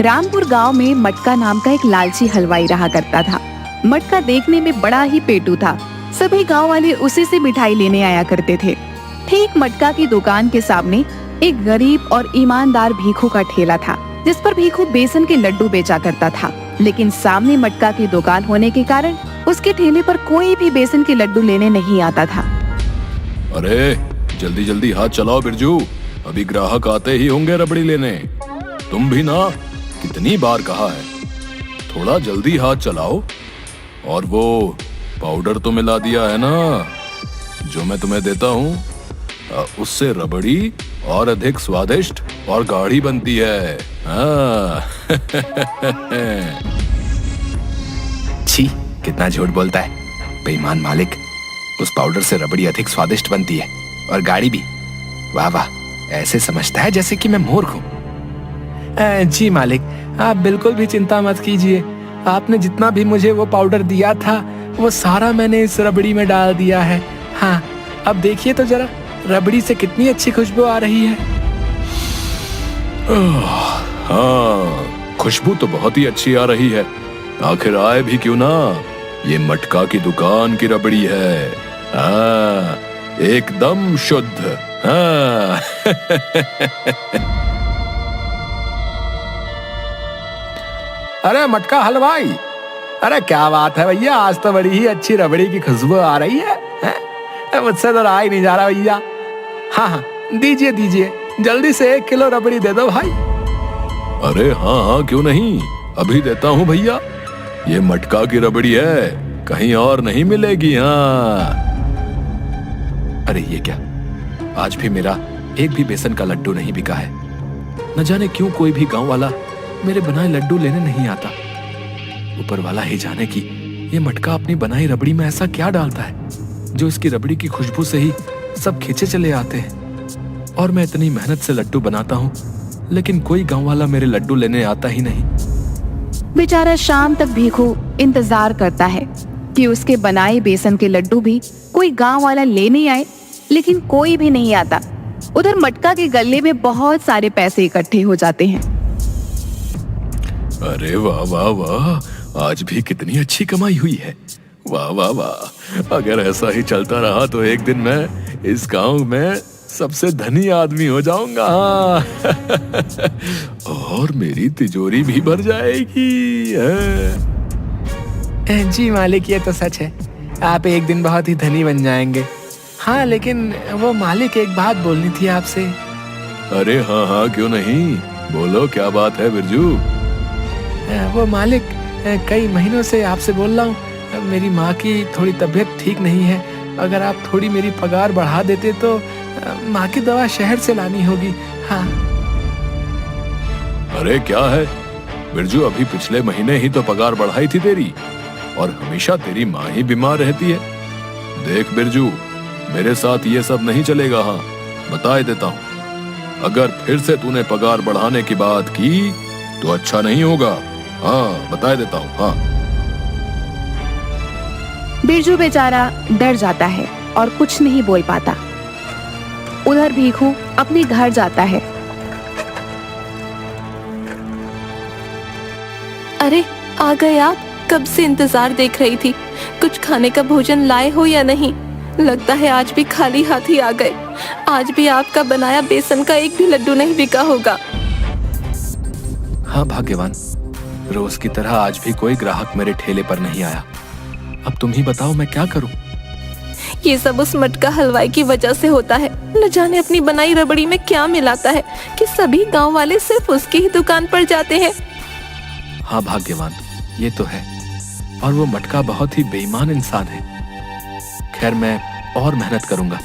रामपुर गांव में मटका नाम का एक लालची हलवाई रहा करता था। मटका देखने में बड़ा ही पेटू था। सभी गांव वाले उसी से मिठाई लेने आया करते थे। ठीक मटका की दुकान के सामने एक गरीब और ईमानदार भीखू का ठेला था, जिस पर भीखू बेसन के लड्डू बेचा करता था। लेकिन सामने मटका की दुकान होने के कारण उसके ठेले पर कोई भी बेसन के लड्डू लेने नहीं आता था। अरे जल्दी जल्दी हाथ चलाओ बिरजू, अभी ग्राहक आते ही होंगे रबड़ी लेने। तुम भी ना कितनी बार कहा है, थोड़ा जल्दी हाथ चलाओ। और वो पाउडर तो मिला दिया है ना जो मैं तुम्हें देता हूँ, उससे रबड़ी और अधिक स्वादिष्ट और गाढ़ी बनती है। छी, कितना झूठ बोलता है बेईमान मालिक। उस पाउडर से रबड़ी अधिक स्वादिष्ट बनती है और गाढ़ी भी। वाह वाह, ऐसे समझता है जैसे कि मैं मूर्ख हूँ। जी मालिक, आप बिल्कुल भी चिंता मत कीजिए। आपने जितना भी मुझे वो पाउडर दिया था वो सारा मैंने इस रबड़ी में डाल दिया है। हाँ, अब देखिए तो जरा, रबड़ी से कितनी अच्छी खुशबू आ रही है। हाँ, खुशबू तो बहुत ही अच्छी आ रही है। आखिर आए भी क्यों ना, ये मटका की दुकान की रबड़ी है। हाँ, एकदम शुद्ध। हाँ। अरे मटका हलवाई, अरे क्या बात है भैया, आज तो बड़ी ही अच्छी रबड़ी की खुशबू आ रही है। मुझसे तो रहा ही नहीं जा रहा भैया। हाँ हाँ, दीजिए दीजिए, जल्दी से 1 किलो रबड़ी दे दो भाई। अरे हाँ हाँ, क्यों नहीं, अभी देता हूँ भैया। ये मटका की रबड़ी है, कहीं और नहीं मिलेगी। हाँ। अरे ये क्या, आज भी मेरा एक भी बेसन का लड्डू नहीं बिका है। न जाने क्यों कोई भी गांव वाला मेरे बनाए लड्डू लेने नहीं आता। ऊपर वाला ही जाने कि ये मटका अपनी बनाई रबड़ी में ऐसा क्या डालता है जो इसकी रबड़ी की खुशबू से ही सब खींचे चले आते हैं। और मैं इतनी मेहनत से लड्डू बनाता हूँ, लेकिन कोई गांव वाला मेरे लड्डू लेने आता ही नहीं। बेचारा शाम तक भीखू इंतजार करता है कि उसके बनाए बेसन के लड्डू भी कोई गांव वाला लेने आए, लेकिन कोई भी नहीं आता। उधर मटका के गल्ले में बहुत सारे पैसे इकट्ठे हो जाते हैं। अरे वाह वाह वाह, आज भी कितनी अच्छी कमाई हुई है। वाह वाह वाह, अगर ऐसा ही चलता रहा तो एक दिन मैं इस गांव में सबसे धनी आदमी हो जाऊंगा। और मेरी तिजोरी भी भर जाएगी। जी मालिक, ये तो सच है, आप एक दिन बहुत ही धनी बन जाएंगे। हाँ, लेकिन वो मालिक, एक बात बोलनी थी आपसे। अरे हाँ हाँ, क्यों नहीं, बोलो क्या बात है बिरजू। वो मालिक, कई महीनों से आपसे बोल रहा हूँ, मेरी माँ की थोड़ी तबीयत ठीक नहीं है। अगर आप थोड़ी मेरी पगार बढ़ा देते तो माँ की दवा शहर से लानी होगी। हाँ। अरे क्या है बिरजू, अभी पिछले महीने ही तो पगार बढ़ाई थी तेरी, और हमेशा तेरी माँ ही बीमार रहती है। देख बिरजू, मेरे साथ ये सब नहीं चलेगा। हाँ, बता देता हूँ, अगर फिर से तूने पगार बढ़ाने की बात की तो अच्छा नहीं होगा। हाँ, बता देता हूँ। हाँ। बिरजू बेचारा डर जाता है और कुछ नहीं बोल पाता। उधर भीखू अपने घर जाता है। अरे आ गए आप, कब से इंतजार देख रही थी। कुछ खाने का भोजन लाए हो या नहीं? लगता है आज भी खाली हाथ ही आ गए। आज भी आपका बनाया बेसन का एक भी लड्डू नहीं बिका होगा। हाँ भाग्यवान, रोज की तरह आज भी कोई ग्राहक मेरे ठेले पर नहीं आया। अब तुम ही बताओ मैं क्या करूं? ये सब उस मटका हलवाई की वजह से होता है। न जाने अपनी बनाई रबड़ी में क्या मिलाता है कि सभी गांव वाले सिर्फ उसकी ही दुकान पर जाते हैं। हाँ भाग्यवान, ये तो है। और वो मटका बहुत ही बेईमान इंसान है। खैर, मैं और मेहनत करूंगा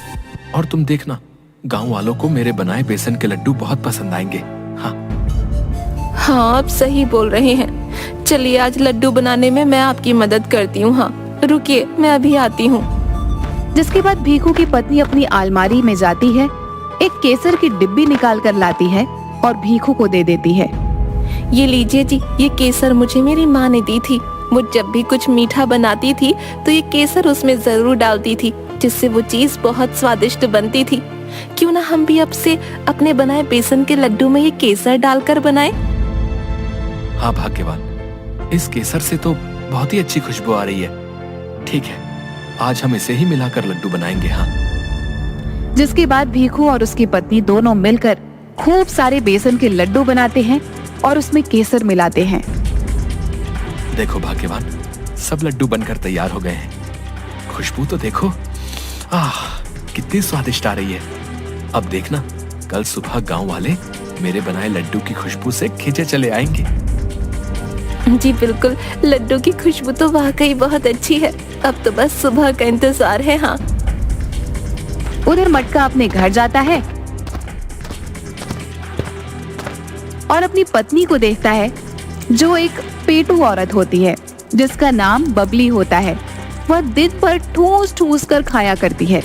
और तुम देखना, गांव वालों को मेरे बनाए बेसन के लड्डू बहुत पसंद आएंगे। हाँ हाँ, आप सही बोल रहे हैं। चलिए, आज लड्डू बनाने में मैं आपकी मदद करती हूँ। हाँ रुकिए, मैं अभी आती हूँ। जिसके बाद भीखू की पत्नी अपनी अलमारी में जाती है, एक केसर की डिब्बी निकाल कर लाती है और भीखू को दे देती है। ये लीजिए जी, ये केसर मुझे मेरी माँ ने दी थी। वो जब भी कुछ मीठा बनाती थी तो ये केसर उसमें जरूर डालती थी, जिससे वो चीज बहुत स्वादिष्ट बनती थी। क्यों ना हम भी अब से अपने बनाए बेसन के लड्डू में ये केसर डालकर बनाएं? हाँ भाग्यवान, इस केसर से तो बहुत ही अच्छी खुशबू आ रही है। ठीक है, आज हम इसे ही मिलाकर लड्डू बनाएंगे। हाँ। जिसके बाद भीखू और उसकी पत्नी दोनों मिलकर खूब सारे बेसन के लड्डू बनाते हैं और उसमें केसर मिलाते हैं। देखो भाग्यवान, सब लड्डू बनकर तैयार हो गए हैं। खुशबू तो देखो, आह कितनी स्वादिष्ट आ रही है। अब देखना, कल सुबह गांव वाले मेरे बनाए लड्डू की खुशबू से खींचे चले आएंगे। जी बिल्कुल, लड्डू की खुशबू तो वाकई बहुत अच्छी है। अब तो बस सुबह का इंतजार है। हाँ। उधर मटका अपने घर जाता है और अपनी पत्नी को देखता है, जो एक पेटू औरत होती है जिसका नाम बबली होता है। वह दिन भर ठूस ठूस कर खाया करती है।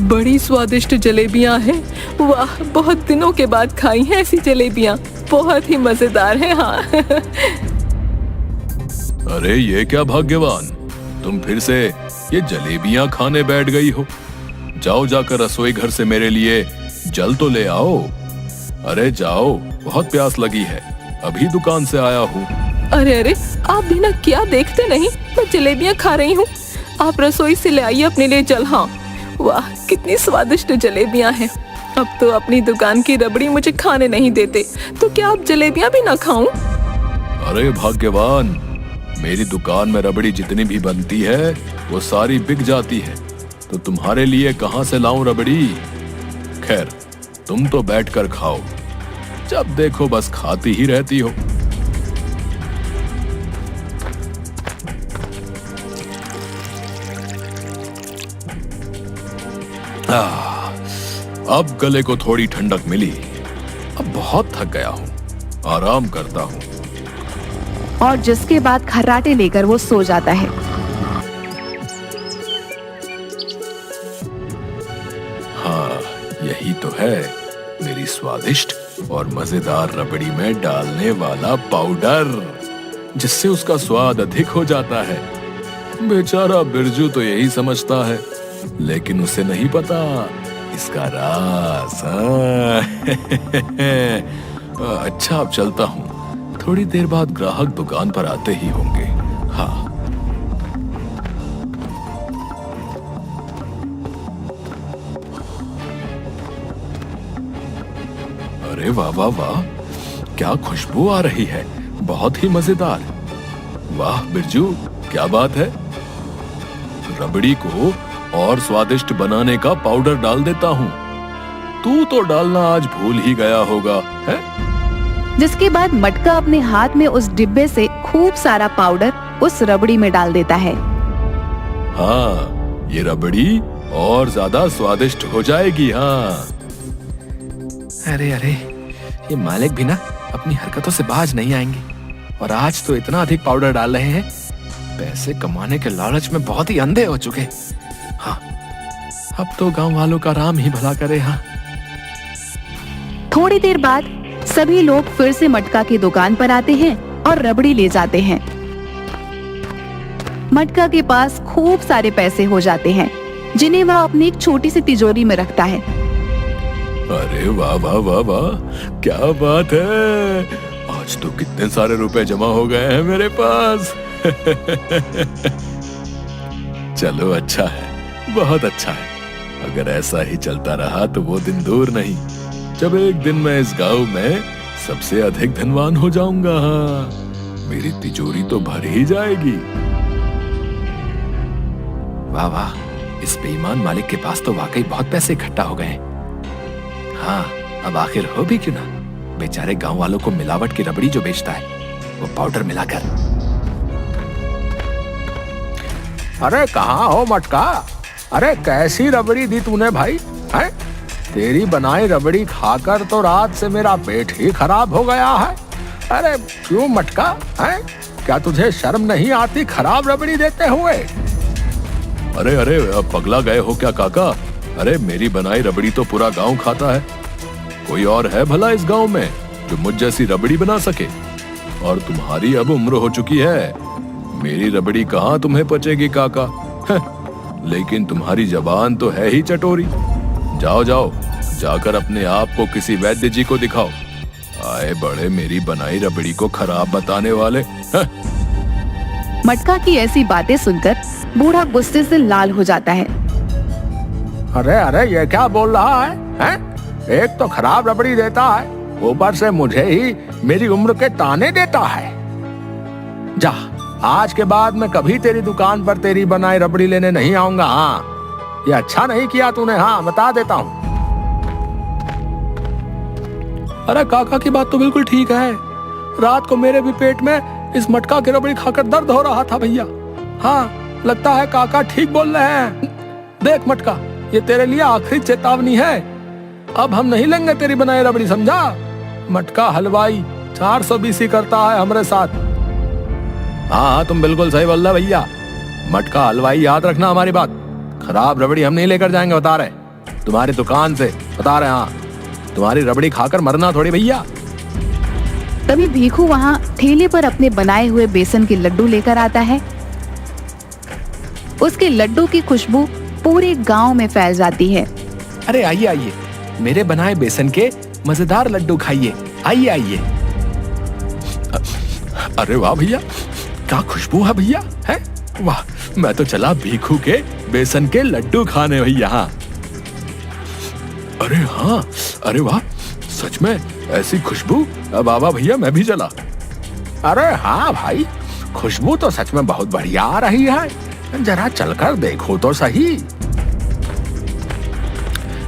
बड़ी स्वादिष्ट जलेबियां हैं। वाह, बहुत दिनों के बाद खाई हैं ऐसी जलेबियां। बहुत ही मजेदार है। हाँ। अरे ये क्या भाग्यवान, तुम फिर से ये जलेबियां खाने बैठ गई हो। जाओ, जाकर रसोई घर से मेरे लिए जल तो ले आओ। अरे जाओ, बहुत प्यास लगी है, अभी दुकान से आया हूँ। अरे अरे, आप भी ना क्या देखते नहीं, मैं जलेबियां खा रही हूँ। आप रसोई से ले आइए अपने लिए जल। हाँ। वाह, कितनी स्वादिष्ट जलेबियां हैं। अब तो अपनी दुकान की रबड़ी मुझे खाने नहीं देते, तो क्या आप जलेबियां भी ना खाऊं? अरे भाग्यवान, मेरी दुकान में रबड़ी जितनी भी बनती है वो सारी बिक जाती है, तो तुम्हारे लिए कहाँ से लाऊं रबड़ी। खैर, तुम तो बैठकर खाओ, जब देखो बस खाती ही रहती हो। अब गले को थोड़ी ठंडक मिली। अब बहुत थक गया हूँ, आराम करता हूँ। और जिसके बाद खर्राटे लेकर वो सो जाता है। हाँ, यही तो है मेरी स्वादिष्ट और मजेदार रबड़ी में डालने वाला पाउडर, जिससे उसका स्वाद अधिक हो जाता है। बेचारा बिरजू तो यही समझता है, लेकिन उसे नहीं पता इसका राज। अच्छा, अब चलता हूँ, थोड़ी देर बाद ग्राहक दुकान पर आते ही होंगे। हाँ। अरे वाह वाह वाह, क्या खुशबू आ रही है, बहुत ही मजेदार। वाह बिरजू, क्या बात है। रबड़ी को और स्वादिष्ट बनाने का पाउडर डाल देता हूँ। तू तो डालना आज भूल ही गया होगा, है? जिसके बाद मटका अपने हाथ में उस डिब्बे से खूब सारा पाउडर उस रबड़ी में डाल देता है। हाँ, ये रबड़ी और ज्यादा स्वादिष्ट हो जाएगी। हाँ। अरे अरे, ये मालिक भी ना अपनी हरकतों से बाज नहीं आएंगे। और आज तो इतना अधिक पाउडर डाल रहे हैं, पैसे कमाने के लालच में बहुत ही अंधे हो चुके। हाँ, अब तो गांव वालों का राम ही भला करे। हाँ। थोड़ी देर बाद सभी लोग फिर से मटका की दुकान पर आते हैं और रबड़ी ले जाते हैं। मटका के पास खूब सारे पैसे हो जाते हैं, जिन्हें वह अपनी एक छोटी सी तिजोरी में रखता है। अरे वाह वाह वाह वाह, क्या बात है, आज तो कितने सारे रुपए जमा हो गए हैं मेरे पास। चलो, अच्छा है, बहुत अच्छा है। अगर ऐसा ही चलता रहा तो वो दिन दूर नहीं जब एक दिन मैं इस गांव में सबसे अधिक धनवान हो जाऊंगा। मेरी तिजोरी तो भर ही जाएगी। वाह वाह, इस बेईमान मालिक के पास तो वाकई बहुत पैसे इकट्ठा हो गए। हाँ, अब आखिर हो भी क्यों ना, बेचारे गांव वालों को मिलावट की रबड़ी जो बेचता है, वो पाउडर मिलाकर। अरे कहाँ हो मटका? अरे कैसी रबड़ी दी तूने भाई? है? तेरी बनाई रबड़ी खाकर तो रात से मेरा पेट ही खराब हो गया है। अरे क्यों मटका? है? क्या तुझे शर्म नहीं आती खराब रबड़ी देते हुए? अरे अरे, अब पगला गए हो क्या काका? अरे मेरी बनाई रबड़ी तो पूरा गांव खाता है। कोई और है भला इस गांव में जो मुझ जैसी रबड़ी बना सके? और तुम्हारी अब उम्र हो चुकी है, मेरी रबड़ी कहाँ तुम्हें पचेगी काका। लेकिन तुम्हारी जबान तो है ही चटोरी। जाओ जाओ, जाकर अपने आप को किसी वैद्य जी को दिखाओ। आए बड़े मेरी बनाई रबड़ी को खराब बताने वाले। हाँ। मटका की ऐसी बातें सुनकर बूढ़ा गुस्से से लाल हो जाता है। अरे अरे ये क्या बोल रहा है, हैं? एक तो खराब रबड़ी देता है, ऊपर से मुझे ही मेरी उम्र के ताने देता है। जा, आज के बाद मैं कभी तेरी दुकान पर तेरी बनाई रबड़ी लेने नहीं आऊंगा। हाँ, ये अच्छा नहीं किया तूने। हाँ, बता देता हूँ। अरे काका की बात तो बिल्कुल ठीक है। रात को मेरे भी पेट में इस मटका की रबड़ी खाकर दर्द हो रहा था भैया। हाँ, लगता है काका ठीक बोल रहे हैं। देख मटका, ये तेरे लिए आखिरी चेतावनी है। अब हम नहीं लेंगे तेरी बनाई रबड़ी, समझा? मटका हलवाई 420 ही करता है हमारे साथ। हाँ, तुम बिल्कुल सही बोल रहे भैया। मटका हलवाई, याद रखना हमारी बात। खराब रबड़ी हम नहीं लेकर जाएंगे, बता रहे। तुम्हारी दुकान से बता रहे। हाँ, तुम्हारी रबड़ी खाकर मरना थोड़ी भैया। तभी भीखू वहाँ ठेले पर अपने बनाए हुए बेसन के लड्डू लेकर आता है। उसके लड्डू की खुशबू पूरे गांव में फैल जाती है। अरे आइए आइए, मेरे बनाए बेसन के मजेदार लड्डू खाइए। आइए आइए। अरे वाह भैया, क्या खुशबू है भैया। है वाह, मैं तो चला भीखू के बेसन के लड्डू खाने भैया। हाँ। अरे हाँ, अरे वाह, सच में ऐसी खुशबू। बाबा भैया, मैं भी चला। अरे हाँ भाई, खुशबू तो सच में बहुत बढ़िया आ रही है। जरा चलकर देखो तो सही।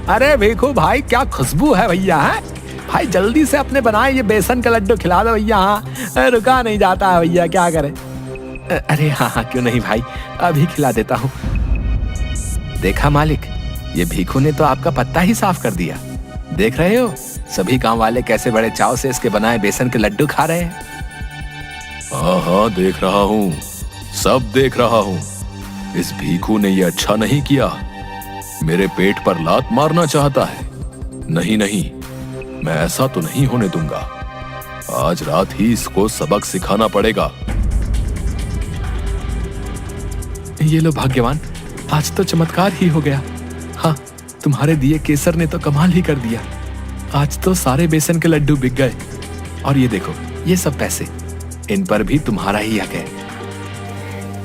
अरे भीखू भाई, क्या खुशबू है भैया। है भाई, जल्दी से अपने बनाए ये बेसन के लड्डू खिला दो भैया। हाँ, रुका नहीं जाता है भैया, क्या करें। अरे हाँ हाँ, क्यों नहीं भाई, अभी खिला देता हूँ। देखा मालिक, ये भीखू ने तो आपका पत्ता ही साफ कर दिया। देख रहे हो, सभी गांव वाले कैसे बड़े चाव से इसके बनाए बेसन के लड्डू खा रहे हैं। हाँ हाँ, देख रहा हूँ, सब देख रहा हूँ। इस भीखू ने ये अच्छा नहीं किया। मेरे पेट पर लात मारना चाहता है। नहीं नहीं, मैं ऐसा तो नहीं होने दूंगा। आज रात ही इसको सबक सिखाना पड़ेगा। ये लो भाग्यवान, आज तो चमत्कार ही हो गया। हाँ, तुम्हारे दिए केसर ने तो कमाल ही कर दिया। आज तो सारे बेसन के लड्डू बिक गए। और ये देखो, ये सब पैसे, इन पर भी तुम्हारा ही हक है।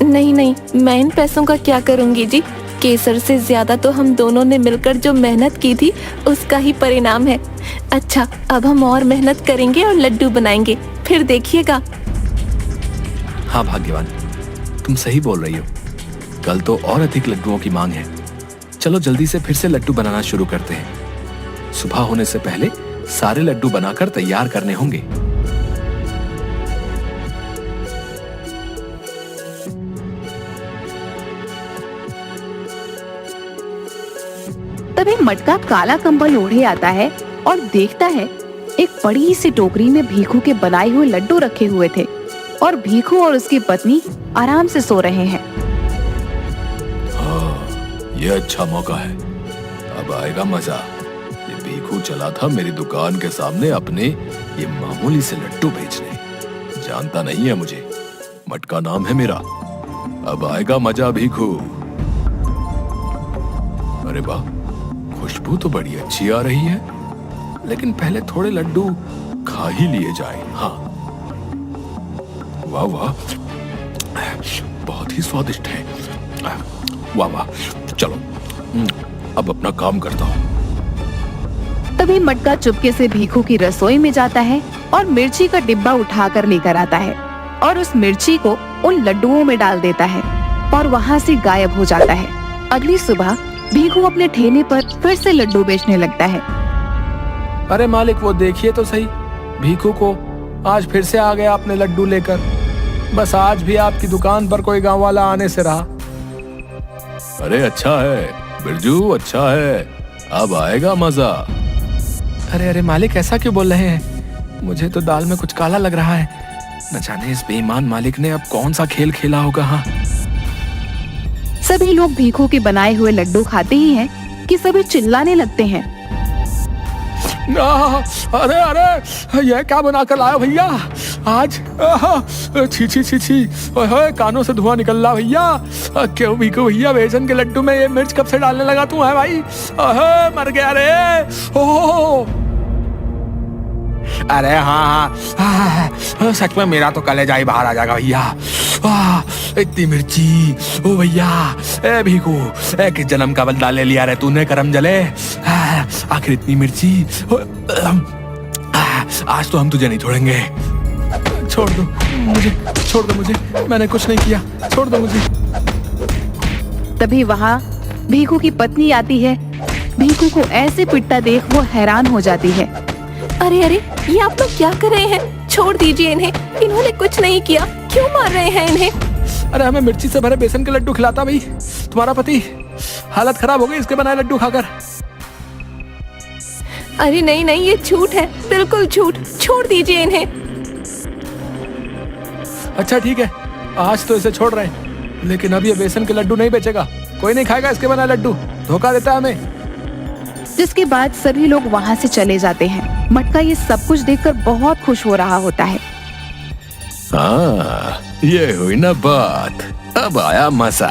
नहीं नहीं, मैं इन पैसों का क्या करूंगी जी। केसर से ज्यादा तो हम दोनों ने मिलकर जो मेहनत की थी उसका ही परिणाम है। अच्छा, अब हम और मेहनत करेंगे और लड्डू बनाएंगे, फिर देखिएगा। हाँ भाग्यवान, तुम सही बोल रही हो। कल तो और अधिक लड्डुओं की मांग है। चलो जल्दी से फिर से लड्डू बनाना शुरू करते हैं। सुबह होने से पहले सारे लड्डू बनाकर तैयार करने होंगे। तभी मटका काला कंबल ओढ़े आता है और देखता है एक बड़ी सी टोकरी में भीखू के बनाए हुए लड्डू रखे हुए थे और भीखू और उसकी पत्नी आराम से सो रहे हैं। हाँ, ये अच्छा मौका है। अब आएगा मजा। ये भीखू चला था मेरी दुकान के सामने अपने ये मामूली से लड्डू बेचने। जानता नहीं है मुझे। मटका नाम है मेरा। अब आएगा मजा भीखू। अरे वाह, खुशबू तो बड़ी अच्छी आ रही है। लेकिन पहले थोड़े लड्डू खा ही लिए जाए। हाँ, वाह वाह, बहुत ही स्वादिष्ट है। वाह वाह, चलो अब अपना काम करता हूँ। तभी मटका चुपके से भीखू की रसोई में जाता है और मिर्ची का डिब्बा उठाकर लेकर आता है और उस मिर्ची को उन लड्डुओं में डाल देता है और वहाँ से गायब हो जाता है। अगली सुबह भीखू अपने ठेले पर फिर से लड्डू बेचने लगता है। अरे मालिक, वो देखिए तो सही, भीखू को आज फिर से आ गया अपने लड्डू लेकर। बस आज भी आपकी दुकान पर कोई गांव वाला आने से रहा। अरे अच्छा है बिरजू, अच्छा है। अब आएगा मजा। अरे अरे मालिक, ऐसा क्यों बोल रहे हैं? मुझे तो दाल में कुछ काला लग रहा है। न जाने इस बेईमान मालिक ने अब कौन सा खेल खेला होगा। हाँ, सभी लोग भीखू के बनाए हुए लड्डू खाते ही हैं कि सभी चिल्लाने लगते हैं। अरे अरे, ये क्या बना कर लाया भैया आज? छी छी छी छी, कानों से धुआं निकल रहा भैया। क्यों भीखू भैया, बेसन के लड्डू में ये मिर्च कब से डालने लगा तू? है भाई, मर गया रे। ओह, अरे हाँ हाँ, सच में मेरा तो कलेजा ही बाहर आ जाएगा भैया। इतनी मिर्ची, ओ भैया, ए भीखू, किस जन्म का बदला ले लिया रे तूने करम जले। आखिर इतनी मिर्ची, आज तो हम तुझे नहीं छोड़ेंगे। छोड़ दो मुझे, छोड़ दो मुझे, मैंने कुछ नहीं किया, छोड़ दो मुझे। तभी वहाँ भीखू की पत्नी आती है। भीखू को ऐसे पिटता देख वो हैरान हो जाती है। अरे अरे, ये आप लोग क्या कर रहे हैं? छोड़ दीजिए इन्हें, इन्होंने कुछ नहीं किया, क्यों मार रहे हैं इन्हें? अरे हमें मिर्ची से भरे बेसन के लड्डू खिलाता भाई तुम्हारा पति, हालत खराब हो गई इसके बनाए लड्डू खाकर। अरे नहीं नहीं, ये झूठ है, बिल्कुल झूठ, छोड़ दीजिए इन्हें। अच्छा ठीक है, आज तो इसे छोड़ रहे हैं, लेकिन अब ये बेसन के लड्डू नहीं बेचेगा, कोई नहीं खाएगा इसके बनाए लड्डू, धोखा देता है हमें। जिसके बाद सभी लोग वहाँ से चले जाते हैं। मटका ये सब कुछ देखकर बहुत खुश हो रहा होता है। हाँ, ये हुई ना बात, अब आया मजा।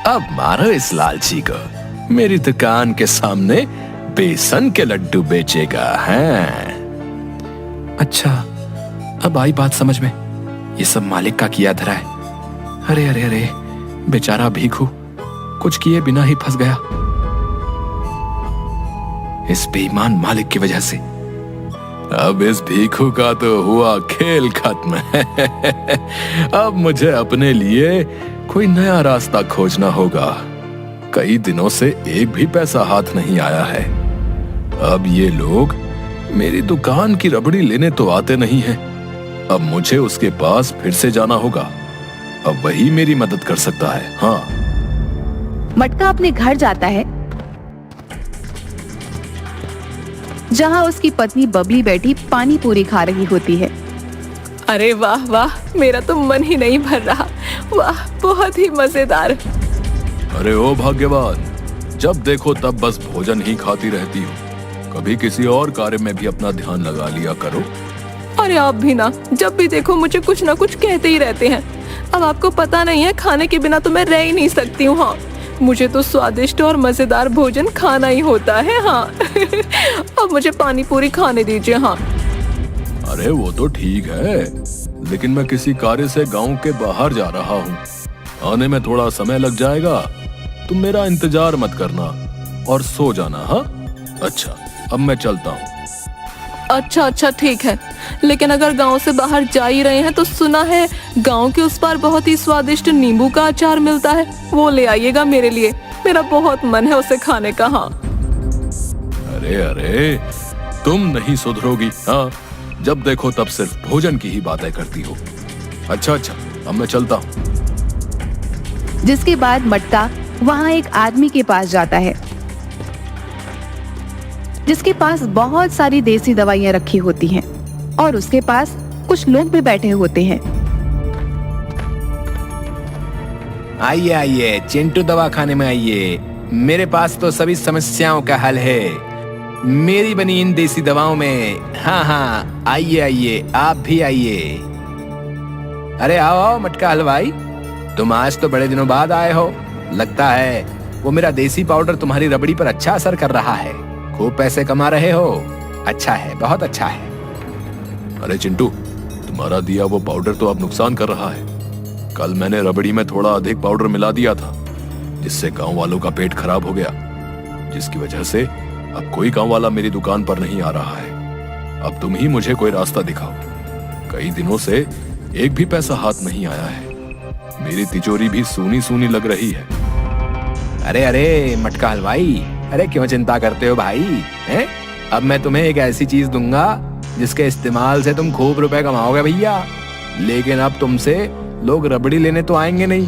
अब मारो इस लालची को, मेरी दुकान के सामने बेसन के लड्डू बेचेगा है। अच्छा, अब आई बात समझ में, ये सब मालिक का किया धरा है। अरे अरे अरे, बेचारा भीखू कुछ किए बिना ही फंस गया इस बेईमान मालिक की वजह से। अब इस भीखू का तो हुआ खेल खत्म। अब मुझे अपने लिए कोई नया रास्ता खोजना होगा। कई दिनों से एक भी पैसा हाथ नहीं आया है। अब ये लोग मेरी दुकान की रबड़ी लेने तो आते नहीं हैं। अब मुझे उसके पास फिर से जाना होगा, अब वही मेरी मदद कर सकता है। हाँ, मटका अपने घर जाता है, जहाँ उसकी पत्नी बबली बैठी पानी पूरी खा रही होती है। अरे वाह वाह, मेरा तो मन ही नहीं भर रहा, वाह बहुत ही मजेदार। अरे ओ भाग्यवान, जब देखो तब बस भोजन ही खाती रहती हो, कभी किसी और कार्य में भी अपना ध्यान लगा लिया करो। अरे आप भी ना, जब भी देखो मुझे कुछ ना कुछ कहते ही रहते हैं। अब आपको पता नहीं है, खाने के बिना तो मैं रह ही नहीं सकती हूँ। हाँ, मुझे तो स्वादिष्ट और मजेदार भोजन खाना ही होता है। हाँ अब मुझे पानी पूरी खाने दीजिए। हाँ अरे वो तो ठीक है, लेकिन मैं किसी कार्य से गांव के बाहर जा रहा हूँ, आने में थोड़ा समय लग जाएगा। तुम मेरा इंतजार मत करना और सो जाना। हाँ अच्छा, अब मैं चलता हूँ। अच्छा अच्छा ठीक है, लेकिन अगर गांव से बाहर जा ही रहे हैं तो सुना है गांव के उस पार बहुत ही स्वादिष्ट नींबू का अचार मिलता है, वो ले आइएगा मेरे लिए, मेरा बहुत मन है उसे खाने का। हाँ अरे अरे, तुम नहीं सुधरोगी। हाँ, जब देखो तब सिर्फ भोजन की ही बातें करती हो। अच्छा अच्छा, अब मैं चलता हूँ। जिसके बाद मटका वहाँ एक आदमी के पास जाता है, जिसके पास बहुत सारी देसी दवाइयाँ रखी होती हैं और उसके पास कुछ लोग भी बैठे होते हैं। आइए आइए चिंटू दवाखाने में आइए, मेरे पास तो सभी समस्याओं का हल है मेरी बनी इन देसी दवाओं में। हाँ हाँ, आइए आइए, आप भी आइए। अरे आओ आओ मटका हलवाई, तुम आज तो बड़े दिनों बाद आए हो। लगता है वो मेरा देसी पाउडर तुम्हारी रबड़ी पर अच्छा असर कर रहा है, खूब पैसे कमा रहे हो। अच्छा है, बहुत अच्छा है। अरे चिंटू, तुम्हारा दिया वो पाउडर तो अब नुकसान कर रहा है। कल मैंने रबड़ी में थोड़ा अधिक पाउडर मिला दिया था, जिससे गांव वालों का पेट खराब हो गया, जिसकी वजह से अब कोई गांव वाला मेरी दुकान पर नहीं आ रहा है। अब तुम ही मुझे कोई रास्ता दिखाओ। कई दिनों से एक भी पैसा हाथ नहीं आया है, मेरी तिजोरी भी सूनी सूनी लग रही है। अरे अरे मटका हलवाई, अरे क्यों चिंता करते हो भाई, हैं? अब मैं तुम्हें एक ऐसी चीज दूंगा जिसके इस्तेमाल से तुम खूब रुपए कमाओगे भैया। लेकिन अब तुमसे लोग रबड़ी लेने तो आएंगे नहीं,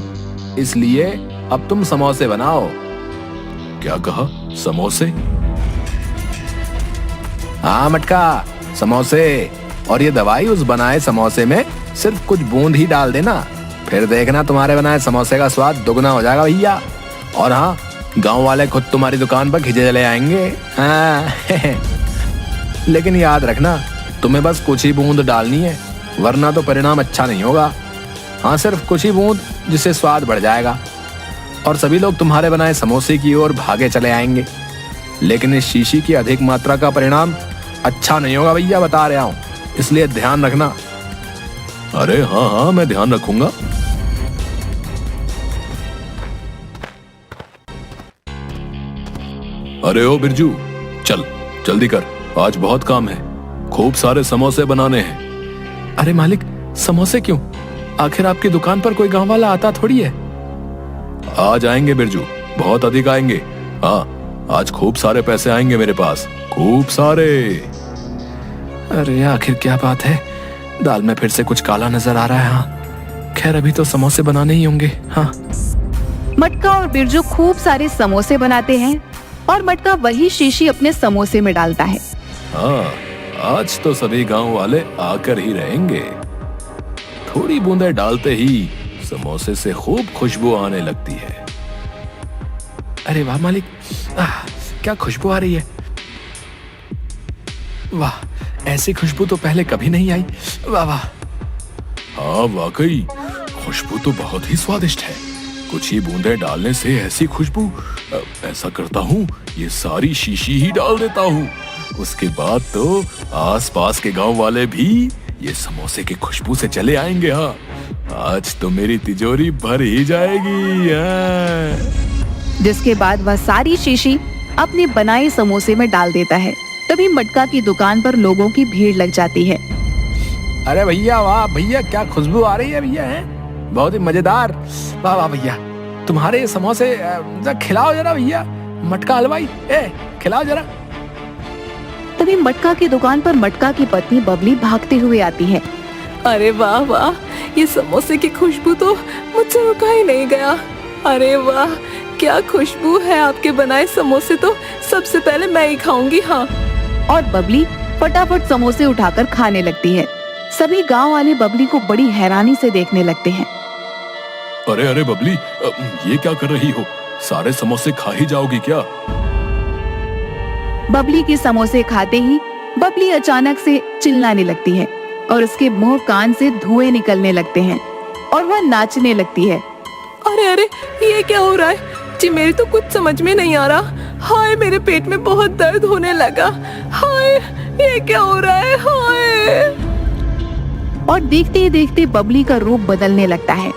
इसलिए अब तुम समोसे बनाओ। क्या कहा? समोसे? हाँ मटका, समोसे। और ये दवाई उस बनाए समोसे में सिर्फ कुछ बूंद ही डाल देना, फिर देखना तुम्हारे बनाए समोसे का स्वाद दुगना हो जाएगा भैया। और हाँ, गांव वाले खुद तुम्हारी दुकान पर खिंचे चले आएंगे। हाँ लेकिन याद रखना, तुम्हें बस कुछ ही बूंद डालनी है, वरना तो परिणाम अच्छा नहीं होगा। हाँ, सिर्फ कुछ ही बूंद, जिससे स्वाद बढ़ जाएगा और सभी लोग तुम्हारे बनाए समोसे की ओर भागे चले आएंगे। लेकिन इस शीशी की अधिक मात्रा का परिणाम अच्छा नहीं होगा भैया, बता रहा हूँ, इसलिए ध्यान रखना। अरे हाँ हाँ, मैं ध्यान रखूंगा। अरे ओ बिरजू, चल जल्दी कर, आज बहुत काम है, खूब सारे समोसे बनाने हैं। अरे मालिक, समोसे क्यों? आखिर आपकी दुकान पर कोई गांव वाला आता थोड़ी है। आज आएंगे बिरजू, बहुत अधिक आएंगे। हाँ, आज खूब सारे पैसे आएंगे मेरे पास, खूब सारे। अरे आखिर क्या बात है, दाल में फिर से कुछ काला नजर आ रहा है। हाँ खैर, अभी तो समोसे बनाने ही होंगे। हाँ, मटका और बिरजू खूब सारे समोसे बनाते हैं और मटका वही शीशी अपने समोसे में डालता है। हाँ, आज तो सभी गांव वाले आकर ही रहेंगे। थोड़ी बूंदे डालते ही समोसे से खूब खुशबू आने लगती है। अरे वाह मालिक, क्या खुशबू आ रही है। वाह, ऐसी खुशबू तो पहले कभी नहीं आई। वाह वाह। हाँ वाकई, खुशबू तो बहुत ही स्वादिष्ट है। कुछ ही बूंदे डालने से ऐसी खुशबू। ऐसा करता हूँ, ये सारी शीशी ही डाल देता हूँ। उसके बाद तो आसपास के गांव वाले भी ये समोसे की खुशबू से चले आएंगे। हाँ, आज तो मेरी तिजोरी भर ही जाएगी। जिसके बाद वह सारी शीशी अपने बनाए समोसे में डाल देता है। तभी मटका की दुकान पर लोगों की भीड़ लग जाती है। अरे भैया वाह भैया, क्या खुशबू आ रही है भैया, है बहुत ही मजेदार। वाह वाह भैया, तुम्हारे ये समोसे खिलाओ जरा भैया। मटका हलवाई, खिलाओ जरा। तभी मटका की दुकान पर मटका की पत्नी बबली भागते हुए आती है। अरे वाह वाह, ये समोसे की खुशबू तो मुझसे रुका ही नहीं गया। अरे वाह, क्या खुशबू है आपके बनाए समोसे, तो सबसे पहले मैं ही खाऊंगी। हाँ। और बबली फटाफट समोसे उठाकर खाने लगती है। सभी गांव वाले बबली को बड़ी हैरानी से देखने लगते हैं। अरे अरे बबली, ये क्या कर रही हो? सारे समोसे खा ही जाओगी क्या? बबली के समोसे खाते ही बबली अचानक से चिल्लाने लगती है और उसके मुंह कान से धुएं निकलने लगते हैं और वह नाचने लगती है। अरे अरे, ये क्या हो रहा है जी? मेरी तो कुछ समझ में नहीं आ रहा। हाय, मेरे पेट में बहुत दर्द होने लगा। हाय, ये क्या हो रहा है? हाय। और देखते ही देखते बबली का रूप बदलने लगता है।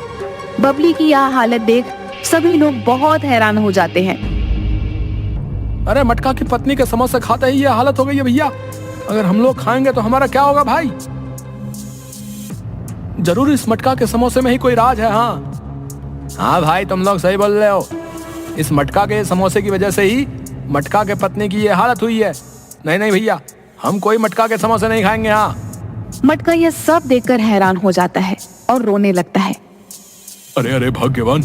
बबली की यह हालत देख सभी लोग बहुत हैरान हो जाते हैं। अरे मटका की पत्नी के समोसे खाते ही ये हालत हो गई है भैया। अगर हम लोग खाएंगे तो हमारा क्या होगा भाई? जरूर इस मटका के समोसे में ही कोई राज है। हाँ भाई, तुम लोग सही बोल रहे हो। इस मटका के समोसे की वजह से ही मटका के पत्नी की ये हालत हुई है। नहीं नहीं भैया, हम कोई मटका के समोसे नहीं खाएंगे। हाँ। मटका यह सब देखकर हैरान हो जाता है और रोने लगता है। अरे अरे भाग्यवान,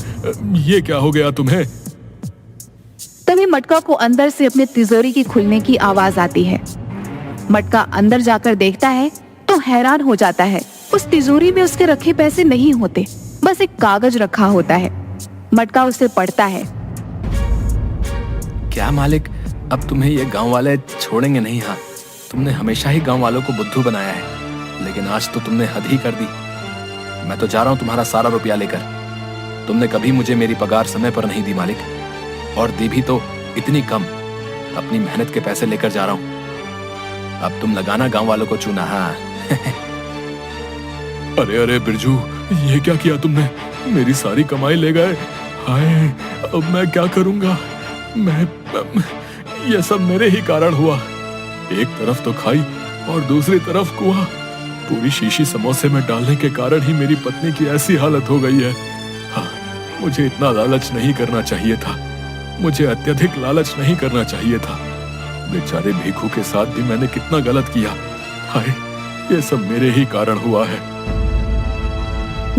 ये क्या हो गया तुम्हें? तभी मटका को अंदर से अपने तिजोरी की खुलने की आवाज आती है। मटका अंदर जाकर देखता है तो हैरान हो जाता है। उस तिजोरी में उसके रखे पैसे नहीं होते, बस एक कागज रखा होता है। मटका उसे पढ़ता है। क्या मालिक, अब तुम्हें ये गांव वाले छोड़ेंगे नहीं। हाँ, तुमने हमेशा ही गांव वालों को बुद्धू बनाया है, लेकिन आज तो तुमने हद ही कर दी। मैं तो जा रहा हूँ तुम्हारा सारा रुपया लेकर। तुमने कभी मुझे मेरी पगार समय पर नहीं दी मालिक, और दी भी तो इतनी कम। अपनी मेहनत के पैसे लेकर जा रहा हूँ। अब तुम लगाना गांव वालों को चूना। हाँ। अरे अरे बिरजू, ये क्या किया तुमने? मेरी सारी कमाई ले गए। हाय, अब मैं क्या करूंगा? ये सब मेरे ही कारण हुआ। एक तरफ तो खाई और दूसरी तरफ कुआं। पूरी शीशी समोसे में डालने के कारण ही मेरी पत्नी की ऐसी हालत हो गई है। हाँ, मुझे इतना लालच नहीं करना चाहिए था। मुझे अत्यधिक लालच नहीं करना चाहिए था। बेचारे भीखू के साथ भी मैंने कितना गलत किया। हाय, ये सब मेरे ही कारण हुआ है।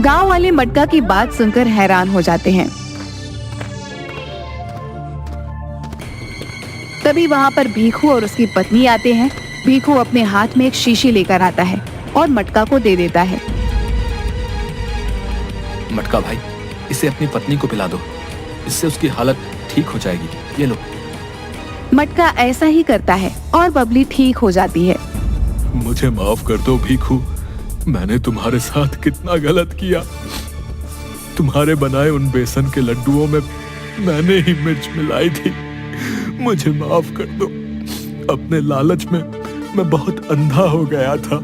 गांव वाले मटका की बात सुनकर हैरान हो जाते हैं। तभी वहाँ पर भीखू और उसकी पत्नी आते हैं। भीखू अपने हाथ में एक शीशी लेकर आता है और मटका को दे देता है। मटका भाई, इसे अपनी पत्नी को पिला दो, इससे उसकी हालत ठीक हो जाएगी। ये लो। मटका ऐसा ही करता है और बबली ठीक हो जाती है। मुझे माफ कर दो भीखू, मैंने तुम्हारे साथ कितना गलत किया। तुम्हारे बनाए उन बेसन के लड्डुओं में मैंने ही मिर्च मिलाई थी। मुझे माफ कर दो। अपने लालच में मैं बहुत अंधा हो गया था।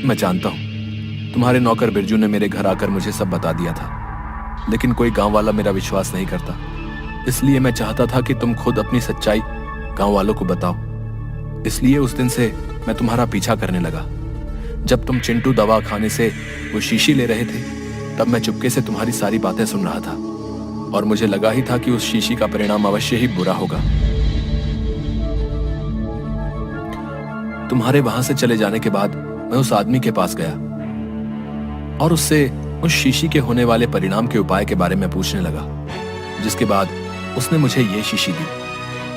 मैं जानता हूं तुम्हारे नौकर बिरजू ने मेरे घर आकर मुझे सब बता दिया था, लेकिन कोई गांव वाला मेरा विश्वास नहीं करता। इसलिए मैं चाहता था कि तुम खुद अपनी सच्चाई गांव वालों को बताओ। इसलिए उस दिन से मैं तुम्हारा पीछा करने लगा। जब तुम चिंटू दवा खाने से वो शीशी ले रहे थे, तब मैं चुपके से तुम्हारी सारी बातें सुन रहा था और मुझे लगा ही था कि उस शीशी का परिणाम अवश्य ही बुरा होगा। तुम्हारे वहां से चले जाने के बाद मैं उस आदमी के पास गया और उससे उस शीशी के होने वाले परिणाम के उपाय के बारे में पूछने लगा, जिसके बाद उसने मुझे ये शीशी दी,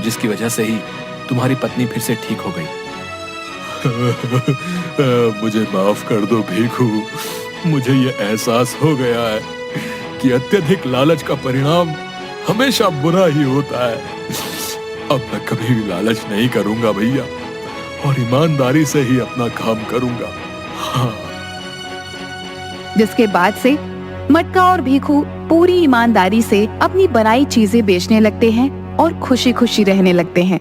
जिसकी वजह से ही तुम्हारी पत्नी फिर से ठीक हो गई। मुझे माफ कर दो भीखू, मुझे ये एहसास हो गया है कि अत्यधिक लालच का परिणाम हमेशा बुरा ही होता है। अब मैं कभी भी लालच नहीं करूंगा भैया, और ईमानदारी से ही अपना काम करूंगा। हाँ। जिसके बाद से मटका और भीखू पूरी ईमानदारी से अपनी बनाई चीजें बेचने लगते हैं और खुशी खुशी रहने लगते हैं।